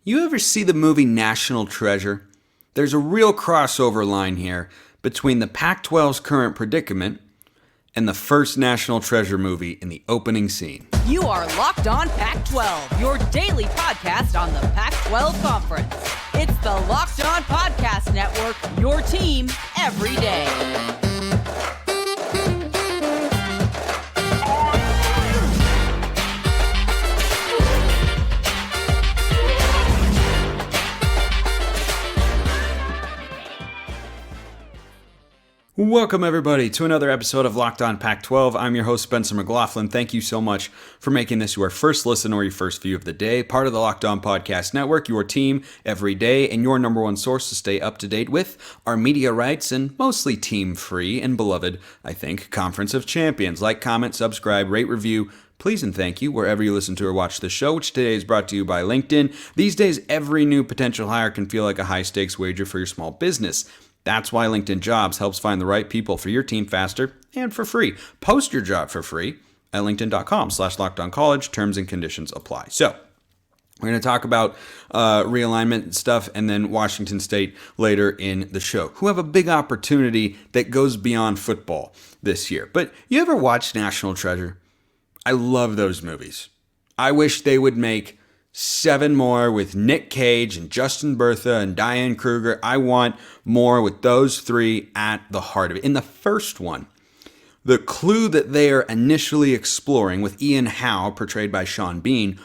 You ever see the movie National Treasure? There's a real crossover line here between the Pac-12's current predicament and the first National Treasure movie in the opening scene. You are Locked On Pac-12, your daily podcast on the Pac-12 Conference. It's the Locked On Podcast Network, your team every day. Welcome, everybody, to another episode of Locked On Pac-12. I'm your host, Spencer McLaughlin. Thank you so much for making this your first listen or your first view of the day. Part of the Locked On Podcast Network, your team every day, and your number one source to stay up to date with our media rights and mostly team-free and beloved, I think, Conference of Champions. Like, comment, subscribe, rate, review, please and thank you wherever you listen to or watch the show, which today is brought to you by LinkedIn. These days, every new potential hire can feel like a high-stakes wager for your small business. That's why LinkedIn Jobs helps find the right people for your team faster and for free. Post your job for free at linkedin.com/lockedoncollege. Terms and conditions apply. So we're going to talk about realignment stuff and then Washington State later in the show, who have a big opportunity that goes beyond football this year. But you ever watch National Treasure? I love those movies. I wish they would make 7 more with Nick Cage and Justin Bertha and Diane Kruger. I want more with those 3 at the heart of it. In the first one, the clue that they are initially exploring with Ian Howe, portrayed by Sean Bean,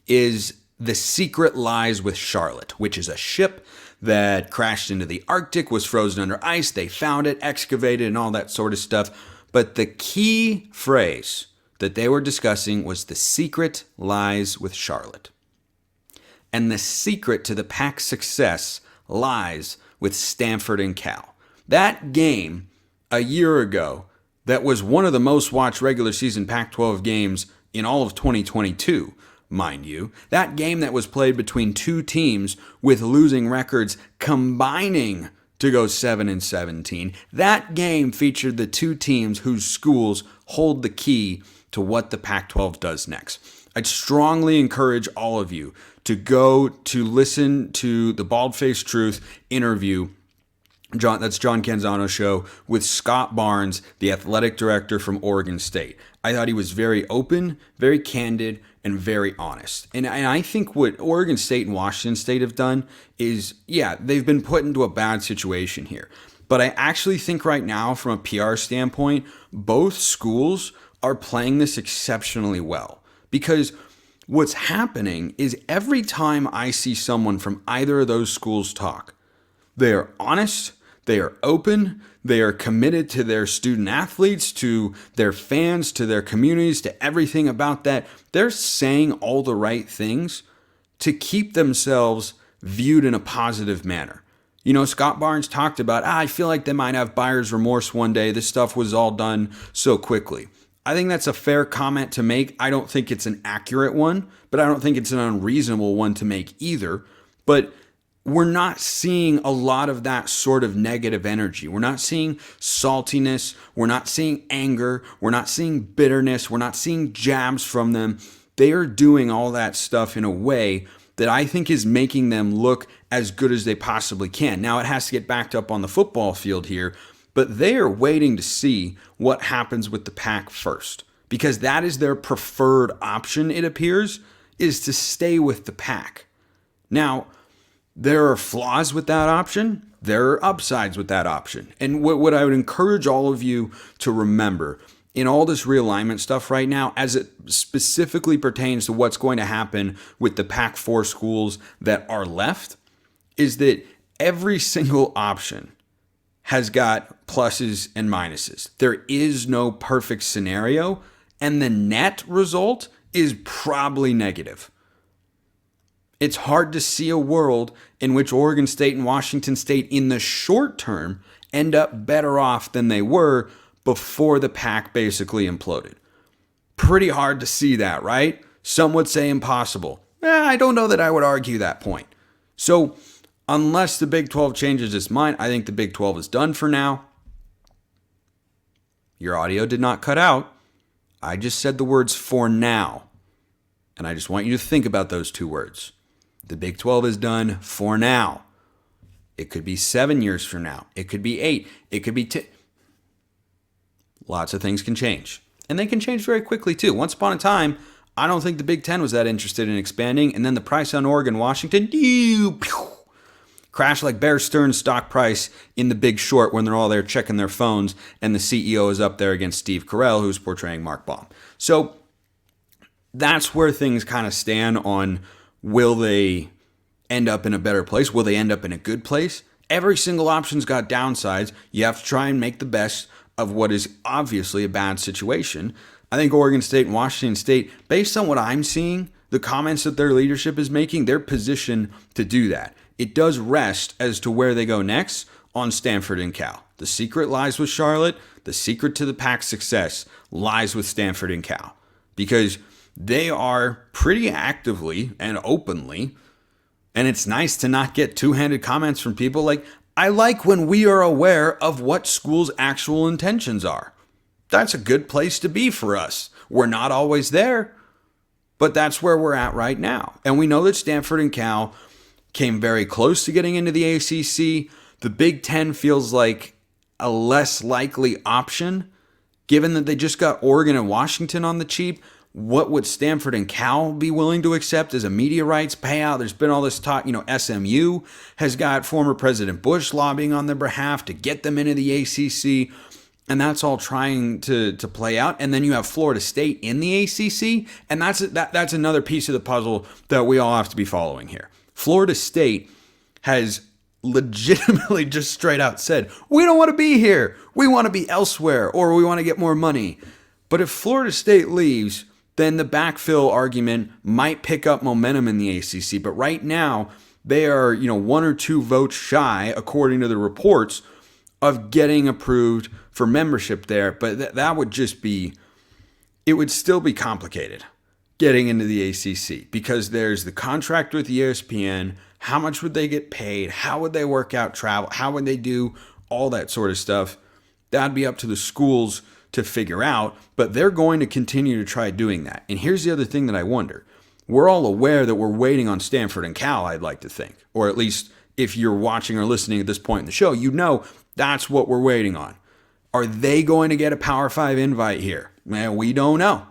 is the secret lies with Charlotte, which is a ship that crashed into the Arctic, was frozen under ice. They found it, excavated, and all that sort of stuff. But the key phrase that they were discussing was the secret lies with Charlotte. And the secret to the Pac's success lies with Stanford and Cal. That game a year ago that was one of the most watched regular season Pac-12 games in all of 2022, mind you. That game that was played between 2 teams with losing records combining to go 7-17. That game featured the 2 teams whose schools hold the key to what the Pac-12 does next. I'd strongly encourage all of you to go to listen to the Bald-Faced Truth interview. That's John Canzano's show with Scott Barnes, the athletic director from Oregon State. I thought he was very open, very candid, and very honest. And I think what Oregon State and Washington State have done is, they've been put into a bad situation here. But I actually think right now, from a PR standpoint, both schools are playing this exceptionally well. Because what's happening is every time I see someone from either of those schools talk, they are honest, they are open, they are committed to their student athletes, to their fans, to their communities, to everything about that. They're saying all the right things to keep themselves viewed in a positive manner. You know, Scott Barnes talked about, I feel like they might have buyer's remorse one day. This stuff was all done so quickly. I think that's a fair comment to make. I don't think it's an accurate one, but I don't think it's an unreasonable one to make either. But we're not seeing a lot of that sort of negative energy. We're not seeing saltiness. We're not seeing anger. We're not seeing bitterness. We're not seeing jabs from them. They are doing all that stuff in a way that I think is making them look as good as they possibly can. Now, it has to get backed up on the football field here, but they are waiting to see what happens with the Pac first, because that is their preferred option, it appears, is to stay with the Pac. Now, there are flaws with that option. There are upsides with that option. And what I would encourage all of you to remember in all this realignment stuff right now, as it specifically pertains to what's going to happen with the Pac-4 schools that are left, is that every single option has got pluses and minuses. There is no perfect scenario, and the net result is probably negative. It's hard to see a world in which Oregon State and Washington State in the short term end up better off than they were before the Pac basically imploded. Pretty hard to see that, right? Some would say impossible. I don't know that I would argue that point. So unless the Big 12 changes its mind, I think the Big 12 is done for now. Your audio did not cut out. I just said the words "for now." And I just want you to think about those 2 words. The Big 12 is done for now. It could be 7 years from now. It could be 8. It could be 10. Lots of things can change. And they can change very quickly too. Once upon a time, I don't think the Big 10 was that interested in expanding. And then the price on Oregon, Washington, crashed like Bear Stearns' stock price in The Big Short when they're all there checking their phones and the CEO is up there against Steve Carell, who's portraying Mark Baum. So that's where things kind of stand on, will they end up in a better place? Will they end up in a good place? Every single option's got downsides. You have to try and make the best of what is obviously a bad situation. I think Oregon State and Washington State, based on what I'm seeing, the comments that their leadership is making, they're positioned to do that. It does rest as to where they go next on Stanford and Cal. The secret lies with Charlotte. The secret to the Pac's success lies with Stanford and Cal, because they are pretty actively and openly, and it's nice to not get two-handed comments from people like, I like when we are aware of what schools' actual intentions are. That's a good place to be for us. We're not always there, but that's where we're at right now. And we know that Stanford and Cal came very close to getting into the ACC. The Big Ten feels like a less likely option, given that they just got Oregon and Washington on the cheap. What would Stanford and Cal be willing to accept as a media rights payout? There's been all this talk, SMU has got former President Bush lobbying on their behalf to get them into the ACC, and that's all trying to play out. And then you have Florida State in the ACC, and that's another piece of the puzzle that we all have to be following here. Florida State has legitimately just straight out said, we don't want to be here. We want to be elsewhere, or we want to get more money. But if Florida State leaves, then the backfill argument might pick up momentum in the ACC. But right now, they are, 1 or 2 votes shy, according to the reports, of getting approved for membership there. But that would just be, it would still be complicated getting into the ACC, because there's the contract with ESPN. How much would they get paid? How would they work out travel? How would they do all that sort of stuff? That'd be up to the schools to figure out, but they're going to continue to try doing that. And here's the other thing that I wonder. We're all aware that we're waiting on Stanford and Cal, I'd like to think. Or at least if you're watching or listening at this point in the show, that's what we're waiting on. Are they going to get a Power 5 invite here? Man, we don't know.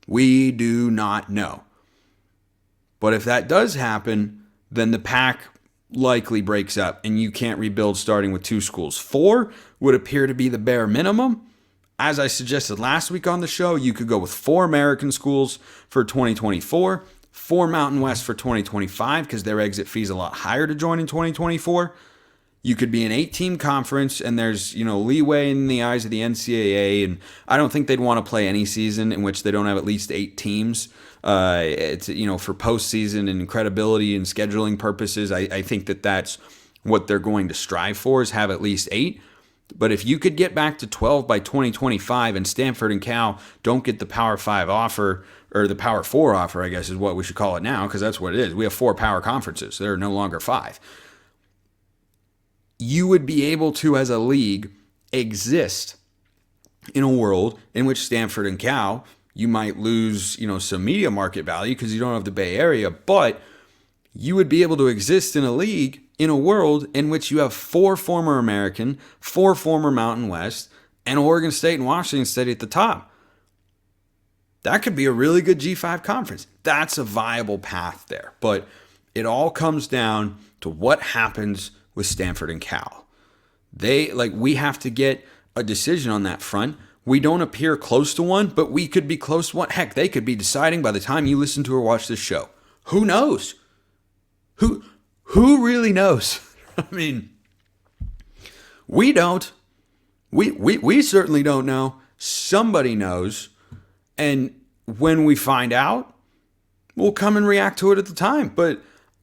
We do not know. But if that does happen, then the Pac likely breaks up and you can't rebuild starting with 2 schools. 4 would appear to be the bare minimum. As I suggested last week on the show, you could go with 4 American schools for 2024, 4 Mountain West for 2025, because their exit fee is a lot higher to join in 2024. You could be an 8-team conference, and there's, leeway in the eyes of the NCAA, and I don't think they'd want to play any season in which they don't have at least 8 teams. It's, for postseason and credibility and scheduling purposes, I think that's what they're going to strive for, is have at least 8. But if you could get back to 12 by 2025 and Stanford and Cal don't get the Power 5 offer, or the Power 4 offer, I guess is what we should call it now, because that's what it is. We have 4 power conferences. There are no longer 5. You would be able to, as a league, exist in a world in which Stanford and Cal, you might lose, some media market value because you don't have the Bay Area, but you would be able to exist in a league in a world in which you have 4 former American, 4 former Mountain West, and Oregon State and Washington State at the top. That could be a really good G5 conference. That's a viable path there. But it all comes down to what happens with Stanford and Cal. We have to get a decision on that front. We don't appear close to one, but we could be close to one. Heck, they could be deciding by the time you listen to or watch this show. Who knows? Who really knows? I mean, we don't. We certainly don't know. Somebody knows. And when we find out, we'll come and react to it at the time. But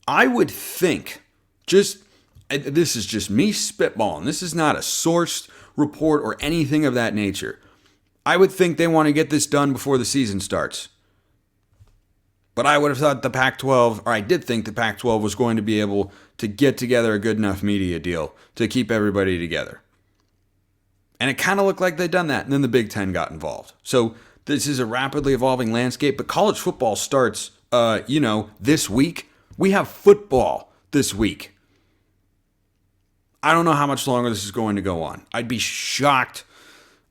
I would think, this is just me spitballing. This is not a sourced report or anything of that nature. I would think they want to get this done before the season starts. But I would have thought I did think the Pac-12 was going to be able to get together a good enough media deal to keep everybody together. And it kind of looked like they'd done that, and then the Big Ten got involved. So this is a rapidly evolving landscape, but college football starts, this week We have football this week. I don't know how much longer this is going to go on. I'd be shocked.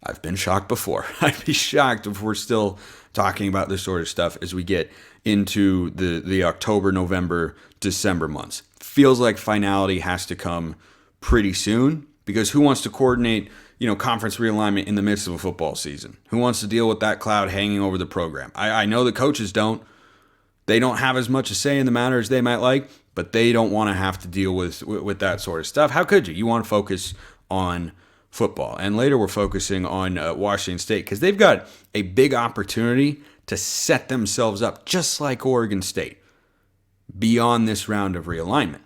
I've been shocked before. I'd be shocked if we're still talking about this sort of stuff as we get into the October, November, December months. Feels like finality has to come pretty soon, because who wants to coordinate, conference realignment in the midst of a football season? Who wants to deal with that cloud hanging over the program? I know the coaches don't. They don't have as much a say in the matter as they might like, but they don't want to have to deal with that sort of stuff. How could you? You want to focus on football. And later we're focusing on Washington State, because they've got a big opportunity to set themselves up just like Oregon State beyond this round of realignment.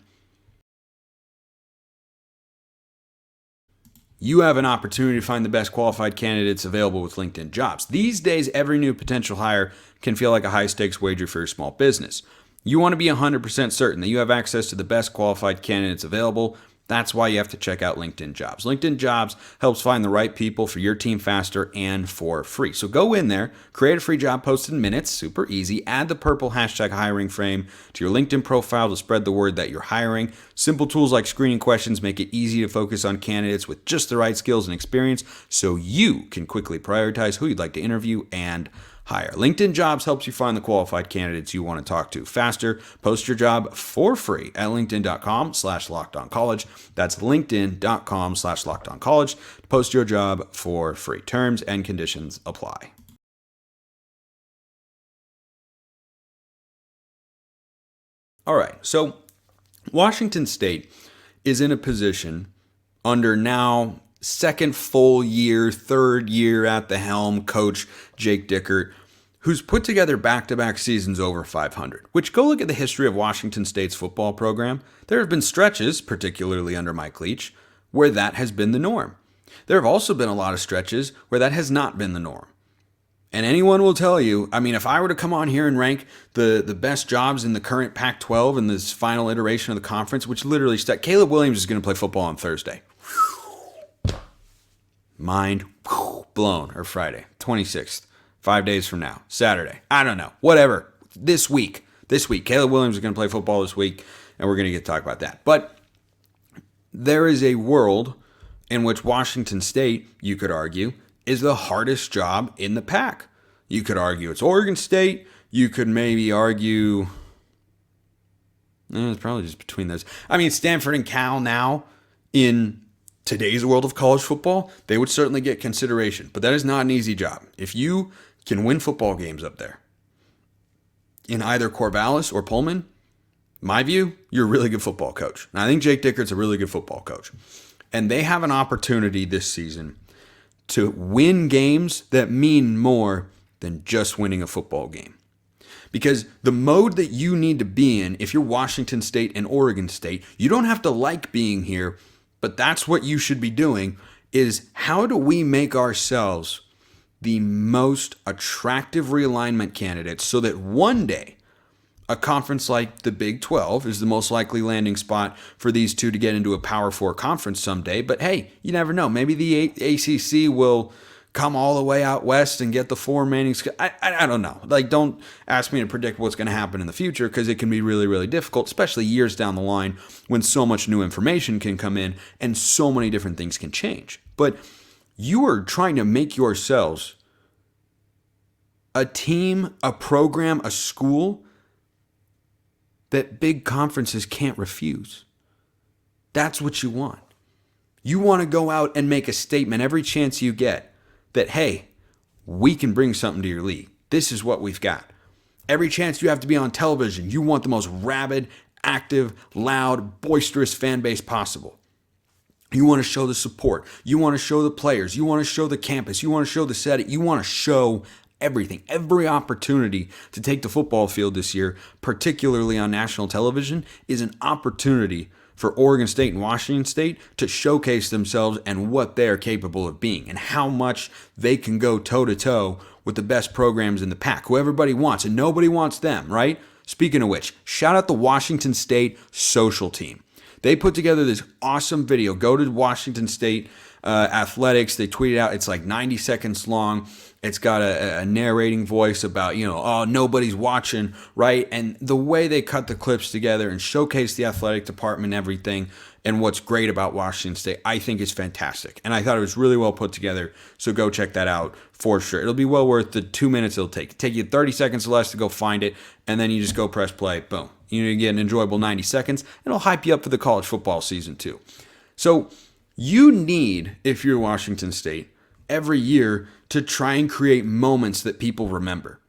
You have an opportunity to find the best qualified candidates available with LinkedIn Jobs. These days, every new potential hire can feel like a high-stakes wager for your small business. You want to be 100% certain that you have access to the best qualified candidates available. That's why you have to check out LinkedIn Jobs. LinkedIn Jobs helps find the right people for your team faster and for free. So go in there, create a free job post in minutes, super easy. Add the purple hashtag hiring frame to your LinkedIn profile to spread the word that you're hiring. Simple tools like screening questions make it easy to focus on candidates with just the right skills and experience, so you can quickly prioritize who you'd like to interview and hire. LinkedIn Jobs helps you find the qualified candidates you want to talk to faster. Post your job for free at linkedin.com/lockedoncollege. That's linkedin.com/lockedoncollege. Post your job for free. Terms and conditions apply. All right, so Washington State is in a position under now second full year, third year at the helm, coach Jake Dickert, who's put together back-to-back seasons over 500, which go look at the history of Washington State's football program. There have been stretches, particularly under Mike Leach, where that has been the norm. There have also been a lot of stretches where that has not been the norm. And anyone will tell you, if I were to come on here and rank the best jobs in the current Pac-12 in this final iteration of the conference, which literally Caleb Williams is going to play football on Thursday. Mind blown. Or Friday, 26th, 5 days from now, Saturday. I don't know. Whatever. This week, Caleb Williams is going to play football this week, and we're going to get to talk about that. But there is a world in which Washington State, you could argue, is the hardest job in the Pac. You could argue it's Oregon State. You could maybe argue, it's probably just between those. Stanford and Cal now, in today's world of college football, they would certainly get consideration, but that is not an easy job. If you can win football games up there in either Corvallis or Pullman, my view, you're a really good football coach. And I think Jake Dickert's a really good football coach. And they have an opportunity this season to win games that mean more than just winning a football game. Because the mode that you need to be in, if you're Washington State and Oregon State, you don't have to like being here, but that's what you should be doing, is how do we make ourselves the most attractive realignment candidates so that one day a conference like the Big 12 is the most likely landing spot for these two to get into a Power 4 conference someday. But hey, you never know. Maybe the ACC will come all the way out west and get the four remaining. I don't know. Don't ask me to predict what's going to happen in the future, because it can be really, really difficult, especially years down the line when so much new information can come in and so many different things can change. But you are trying to make yourselves a team, a program, a school that big conferences can't refuse. That's what you want. You want to go out and make a statement every chance you get that, hey, we can bring something to your league. This is what we've got. Every chance you have to be on television, you want the most rabid, active, loud, boisterous fan base possible. You want to show the support. You want to show the players. You want to show the campus. You want to show the setting. You want to show everything. Every opportunity to take the football field this year, particularly on national television, is an opportunity for Oregon State and Washington State to showcase themselves and what they're capable of being and how much they can go toe-to-toe with the best programs in the Pac, who everybody wants, and nobody wants them, right? Speaking of which, shout out the Washington State social team. They put together this awesome video. Go to Washington State Athletics. They tweeted out. It's like 90 seconds long. It's got a narrating voice about, oh, nobody's watching, right? And the way they cut the clips together and showcase the athletic department and everything and what's great about Washington State, I think is fantastic. And I thought it was really well put together, so go check that out for sure. It'll be well worth the 2 minutes it'll take. It'll take you 30 seconds or less to go find it, and then you just go press play, boom. You get an enjoyable 90 seconds, and it'll hype you up for the college football season too. So you need, if you're Washington State, every year to try and create moments that people remember.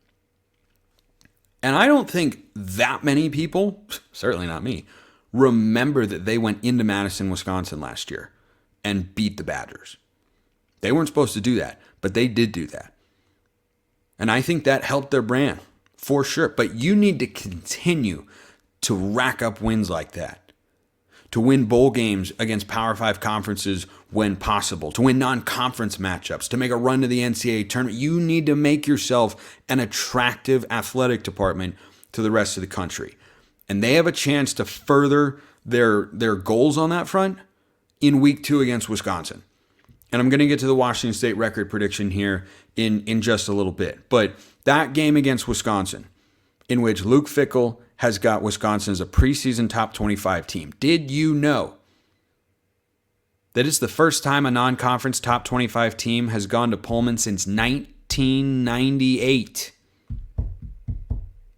And I don't think that many people, certainly not me, remember that they went into Madison, Wisconsin last year and beat the Badgers. They weren't supposed to do that, but they did do that. And I think that helped their brand for sure. But you need to continue to rack up wins like that, to win bowl games against Power 5 conferences when possible, to win non-conference matchups, to make a run to the NCAA tournament. You need to make yourself an attractive athletic department to the rest of the country. And they have a chance to further their goals on that front in week 2 against Wisconsin. And I'm going to get to the Washington State record prediction here in just a little bit. But that game against Wisconsin, in which Luke Fickell has got Wisconsin as a preseason top 25 team. Did you know that it's the first time a non-conference top 25 team has gone to Pullman since 1998?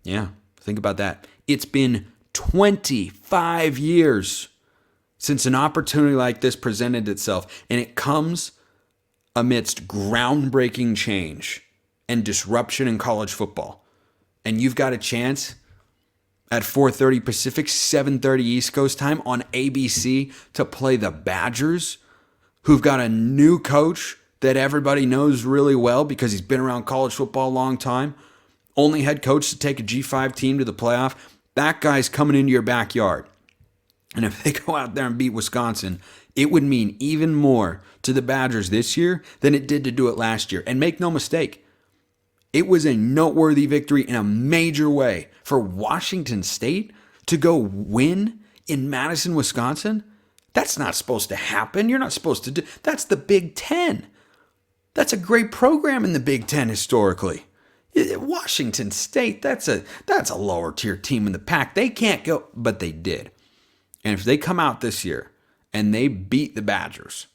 Yeah, think about that. It's been 25 years since an opportunity like this presented itself, and it comes amidst groundbreaking change and disruption in college football. And you've got a chance at 4:30 Pacific, 7:30 East Coast time on ABC to play the Badgers, who've got a new coach that everybody knows really well because he's been around college football a long time. Only head coach to take a G5 team to the playoff. That guy's coming into your backyard. And if they go out there and beat Wisconsin, it would mean even more to the Badgers this year than it did to do it last year. And make no mistake, it was a noteworthy victory in a major way for Washington State to go win in Madison, Wisconsin. That's not supposed to happen. You're not supposed to do. That's the Big Ten. That's a great program in the Big Ten historically. Washington State, that's a lower tier team in the pack. They can't go, but they did. And if they come out this year and they beat the Badgers,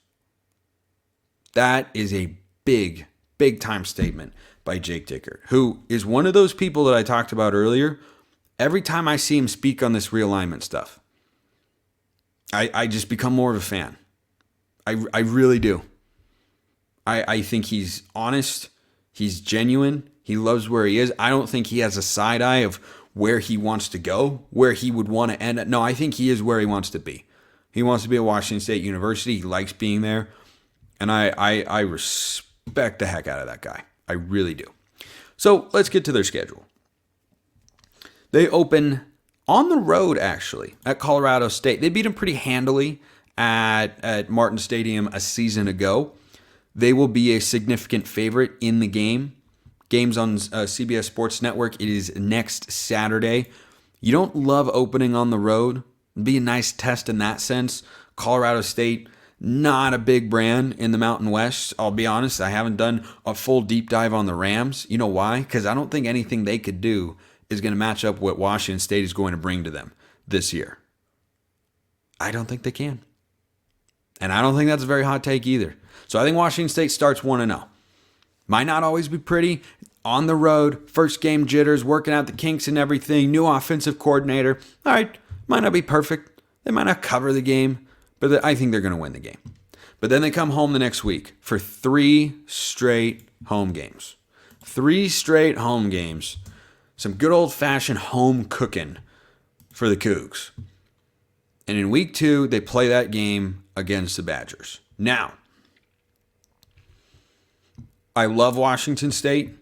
that is a big, big time statement by Jake Dickert, who is one of those people that I talked about earlier. Every time I see him speak on this realignment stuff, I just become more of a fan. I really do. I think he's honest. He's genuine. He loves where he is. I don't think he has a side eye of where he wants to go, where he would want to end up. No, I think he is where he wants to be. He wants to be at Washington State University. He likes being there. And I respect the heck out of that guy. I really do. So let's get to their schedule. They open on the road, actually, at Colorado State. They beat them pretty handily at Martin Stadium a season ago. They will be a significant favorite in the game. Games on CBS Sports Network. It is next Saturday. You don't love opening on the road. It'd be a nice test in that sense. Colorado State, not a big brand in the Mountain West. I'll be honest, I haven't done a full deep dive on the Rams. You know why? Because I don't think anything they could do is going to match up what Washington State is going to bring to them this year. I don't think they can. And I don't think that's a very hot take either. So I think Washington State starts 1-0. Might not always be pretty. On the road, first game jitters, working out the kinks and everything, new offensive coordinator. All right, might not be perfect. They might not cover the game, but I think they're going to win the game. But then they come home the next week for 3 straight home games. 3 straight home games. Some good old-fashioned home cooking for the Cougs. And in week 2, they play that game against the Badgers. Now, I love Washington State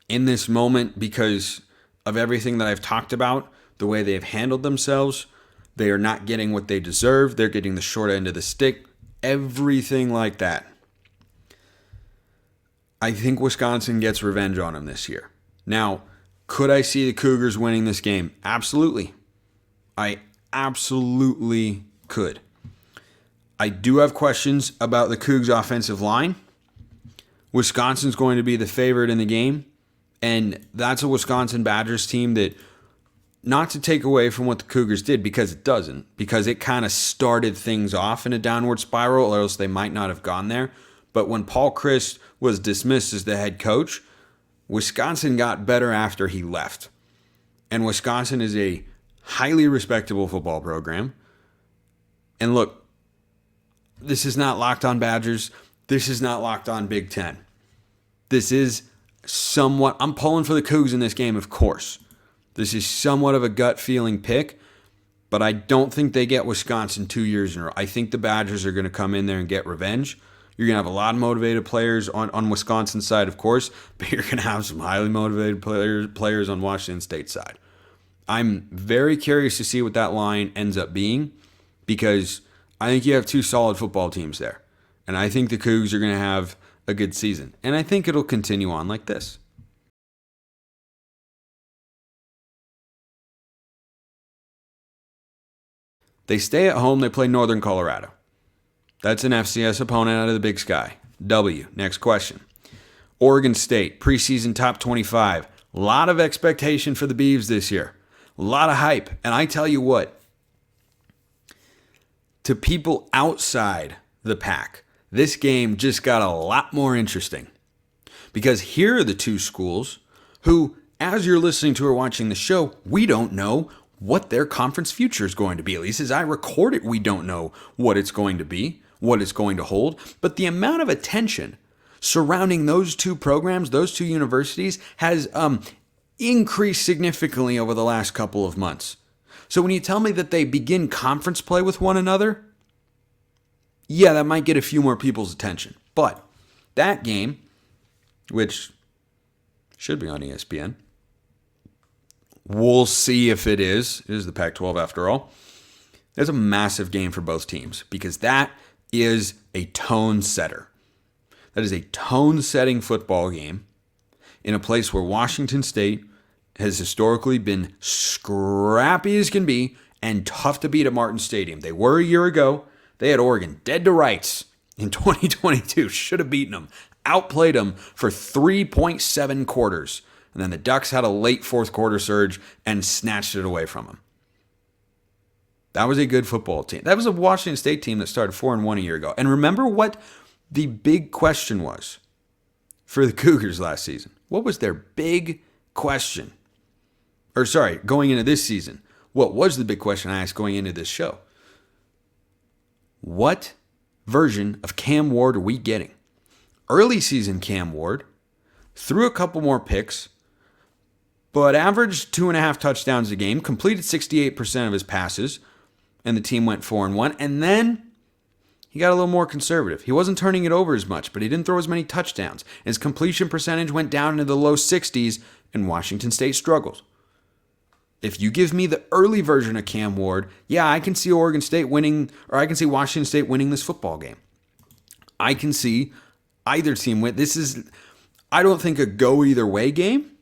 in this moment because of everything that I've talked about, the way they've handled themselves. They are not getting what they deserve. They're getting the short end of the stick. Everything like that. I think Wisconsin gets revenge on them this year. Now, could I see the Cougars winning this game? Absolutely. I absolutely could. I do have questions about the Cougs' offensive line. Wisconsin's going to be the favorite in the game, and that's a Wisconsin Badgers team that, not to take away from what the Cougars did, because it doesn't, because it kind of started things off in a downward spiral, or else they might not have gone there. But when Paul Chryst was dismissed as the head coach, Wisconsin got better after he left. And Wisconsin is a highly respectable football program. And look, this is not Locked On Badgers. This is not Locked On Big Ten. This is somewhat, I'm pulling for the Cougs in this game, of course. This is somewhat of a gut feeling pick, but I don't think they get Wisconsin 2 years in a row. I think the Badgers are going to come in there and get revenge. You're going to have a lot of motivated players on Wisconsin's side, of course, but you're going to have some highly motivated players on Washington State's side. I'm very curious to see what that line ends up being, because I think you have two solid football teams there. And I think the Cougs are going to have a good season. And I think it'll continue on like this. They stay at home. They play Northern Colorado. That's an FCS opponent out of the Big Sky. W. Next question. Oregon State, preseason top 25. A lot of expectation for the Beavs this year. A lot of hype. And I tell you what, to people outside the pack, this game just got a lot more interesting. Because here are the two schools who, as you're listening to or watching the show, we don't know what their conference future is going to be. At least as I record it, we don't know what it's going to be, what it's going to hold. But the amount of attention surrounding those two programs, those two universities, has increased significantly over the last couple of months. So when you tell me that they begin conference play with one another, yeah, that might get a few more people's attention. But that game, which should be on ESPN, we'll see if it is. It is the Pac-12 after all. That's a massive game for both teams, because that is a tone setter. That is a tone-setting football game in a place where Washington State has historically been scrappy as can be and tough to beat at Martin Stadium. They were a year ago. They had Oregon dead to rights in 2022. Should have beaten them. Outplayed them for 3.7 quarters. And then the Ducks had a late fourth quarter surge and snatched it away from them. That was a good football team. That was a Washington State team that started 4-1 a year ago. And remember what the big question was for the Cougars last season? What was their big question? Or sorry, going into this season. What was the big question I asked going into this show? What version of Cam Ward are we getting? Early season Cam Ward threw a couple more picks, but averaged 2.5 touchdowns a game, completed 68% of his passes, and the team went 4-1. And then he got a little more conservative. He wasn't turning it over as much, but he didn't throw as many touchdowns. His completion percentage went down into the low 60s, and Washington State struggled. If you give me the early version of Cam Ward, yeah, I can see Oregon State winning, or I can see Washington State winning this football game. I can see either team win. This is, I don't think, a go either way game.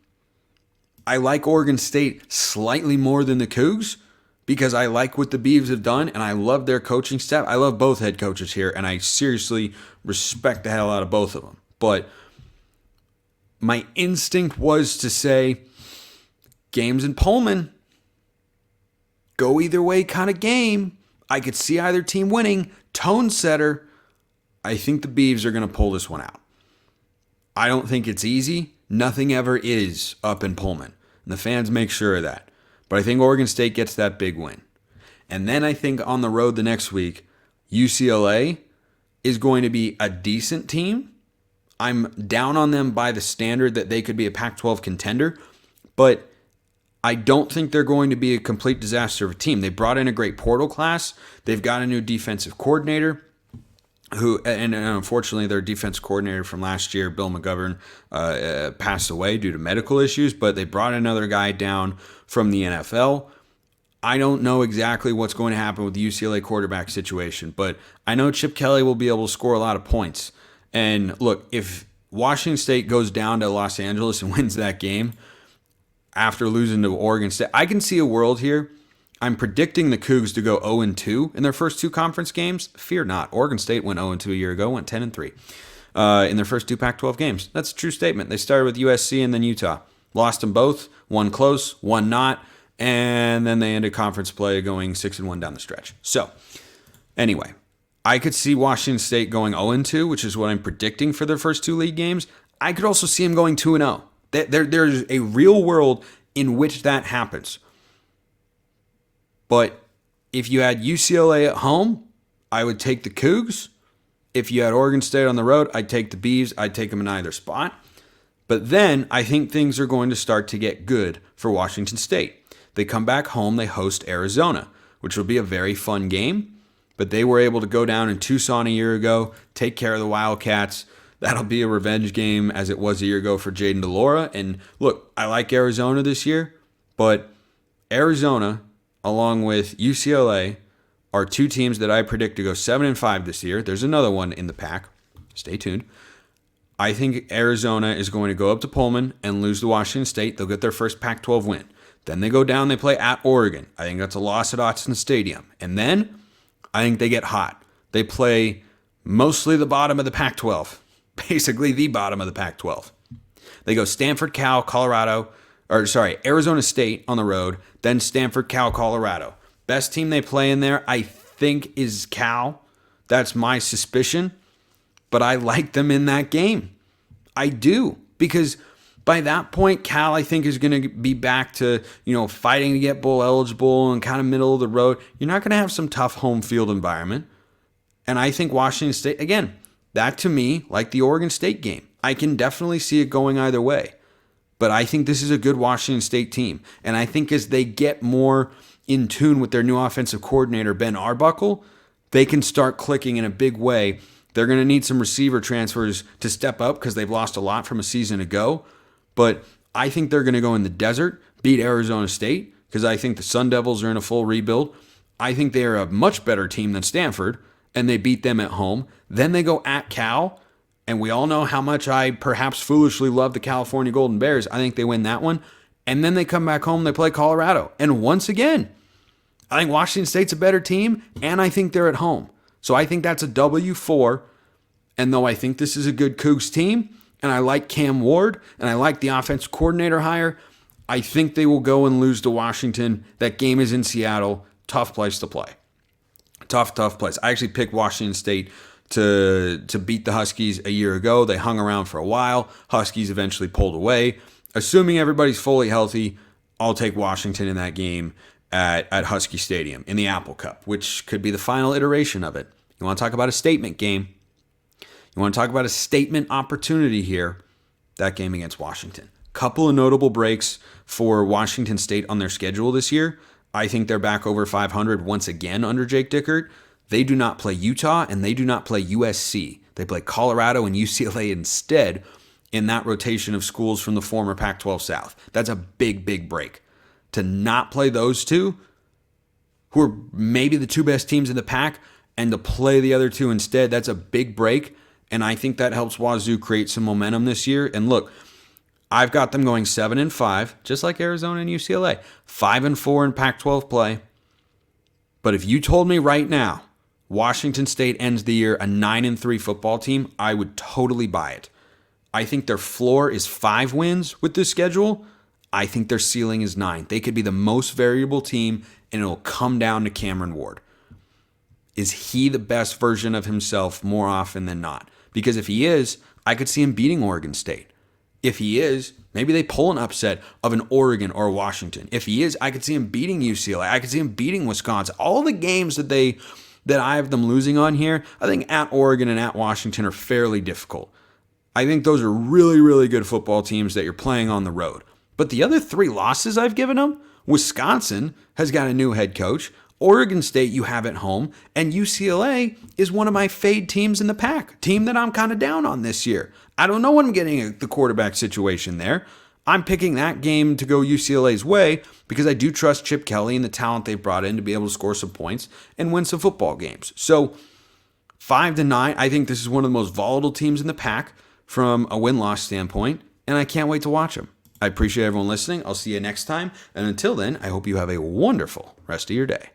I like Oregon State slightly more than the Cougs because I like what the Beavs have done, and I love their coaching staff. I love both head coaches here, and I seriously respect the hell out of both of them. But my instinct was to say, games in Pullman, go either way kind of game. I could see either team winning. Tone setter. I think the Beavs are going to pull this one out. I don't think it's easy. Nothing ever is up in Pullman. And the fans make sure of that. But I think Oregon State gets that big win. And then I think on the road the next week, UCLA is going to be a decent team. I'm down on them by the standard that they could be a Pac-12 contender. But I don't think they're going to be a complete disaster of a team. They brought in a great portal class. They've got a new defensive coordinator who, and unfortunately their defense coordinator from last year, Bill McGovern, passed away due to medical issues, but they brought another guy down from the NFL. I don't know exactly what's going to happen with the UCLA quarterback situation, but I know Chip Kelly will be able to score a lot of points. And look, if Washington State goes down to Los Angeles and wins that game after losing to Oregon State, I can see a world here. I'm predicting the Cougs to go 0-2 in their first two conference games. Fear not. Oregon State went 0-2 a year ago, went 10-3. in their first 2 Pac-12 games. That's a true statement. They started with USC and then Utah. Lost them both, one close, one not, and then they ended conference play going 6-1 down the stretch. So, anyway, I could see Washington State going 0-2, which is what I'm predicting for their first 2 league games. I could also see them going 2-0. There's a real world in which that happens. But if you had UCLA at home, I would take the Cougs. If you had Oregon State on the road, I'd take the Beavs. I'd take them in either spot. But then I think things are going to start to get good for Washington State. They come back home, they host Arizona, which will be a very fun game. But they were able to go down in Tucson a year ago, take care of the Wildcats. That'll be a revenge game as it was a year ago for Jaden DeLaura. And look, I like Arizona this year, but Arizona, along with UCLA, are 2 teams that I predict to go 7-5 this year. There's another one in the pack. Stay tuned. I think Arizona is going to go up to Pullman and lose to Washington State. They'll get their first Pac-12 win. Then they go down, they play at Oregon. I think that's a loss at Autzen Stadium. And then I think they get hot. They play mostly the bottom of the Pac-12. Basically the bottom of the Pac-12. They go Stanford, Cal, Arizona State on the road, then Stanford, Cal, Colorado. Best team they play in there, I think, is Cal. That's my suspicion. But I like them in that game. I do. Because by that point, Cal, I think, is going to be back to, fighting to get bowl eligible and kind of middle of the road. You're not going to have some tough home field environment. And I think Washington State, again, that to me, like the Oregon State game, I can definitely see it going either way. But I think this is a good Washington State team. And I think as they get more in tune with their new offensive coordinator, Ben Arbuckle, they can start clicking in a big way. They're going to need some receiver transfers to step up because they've lost a lot from a season ago. But I think they're going to go in the desert, beat Arizona State, because I think the Sun Devils are in a full rebuild. I think they are a much better team than Stanford, and they beat them at home. Then they go at Cal, and we all know how much I perhaps foolishly love the California Golden Bears. I think they win that one. And then they come back home, they play Colorado. And once again, I think Washington State's a better team, and I think they're at home. So I think that's a W4. And though I think this is a good Cougs team, and I like Cam Ward, and I like the offensive coordinator hire, I think they will go and lose to Washington. That game is in Seattle. Tough place to play. Tough place. I actually picked Washington State to beat the Huskies a year ago. They hung around for a while. Huskies eventually pulled away. Assuming everybody's fully healthy, I'll take Washington in that game at Husky Stadium in the Apple Cup, which could be the final iteration of it. You want to talk about a statement game? You want to talk about a statement opportunity here? That game against Washington. Couple of notable breaks for Washington State on their schedule this year. I think they're back over 500 once again under Jake Dickert. They do not play Utah, and they do not play USC. They play Colorado and UCLA instead in that rotation of schools from the former Pac-12 South. That's a big, big break. To not play those two, who are maybe the 2 best teams in the pack, and to play the other 2 instead, that's a big break. And I think that helps Wazoo create some momentum this year. And look, I've got them going 7-5, just like Arizona and UCLA. 5-4 in Pac-12 play. But if you told me right now, Washington State ends the year a 9-3 football team, I would totally buy it. I think their floor is 5 wins with this schedule. I think their ceiling is 9. They could be the most variable team, and it'll come down to Cameron Ward. Is he the best version of himself more often than not? Because if he is, I could see him beating Oregon State. If he is, maybe they pull an upset of an Oregon or Washington. If he is, I could see him beating UCLA. I could see him beating Wisconsin. All the games that I have them losing on here, I think at Oregon and at Washington are fairly difficult. I think those are really, really good football teams that you're playing on the road. But the other 3 losses I've given them, Wisconsin has got a new head coach. Oregon State you have at home, and UCLA is one of my fade teams in the pack, team that I'm kind of down on this year. I don't know when I'm getting the quarterback situation there. I'm picking that game to go UCLA's way because I do trust Chip Kelly and the talent they've brought in to be able to score some points and win some football games. So 5-9, I think this is one of the most volatile teams in the pack from a win-loss standpoint, and I can't wait to watch them. I appreciate everyone listening. I'll see you next time, and until then, I hope you have a wonderful rest of your day.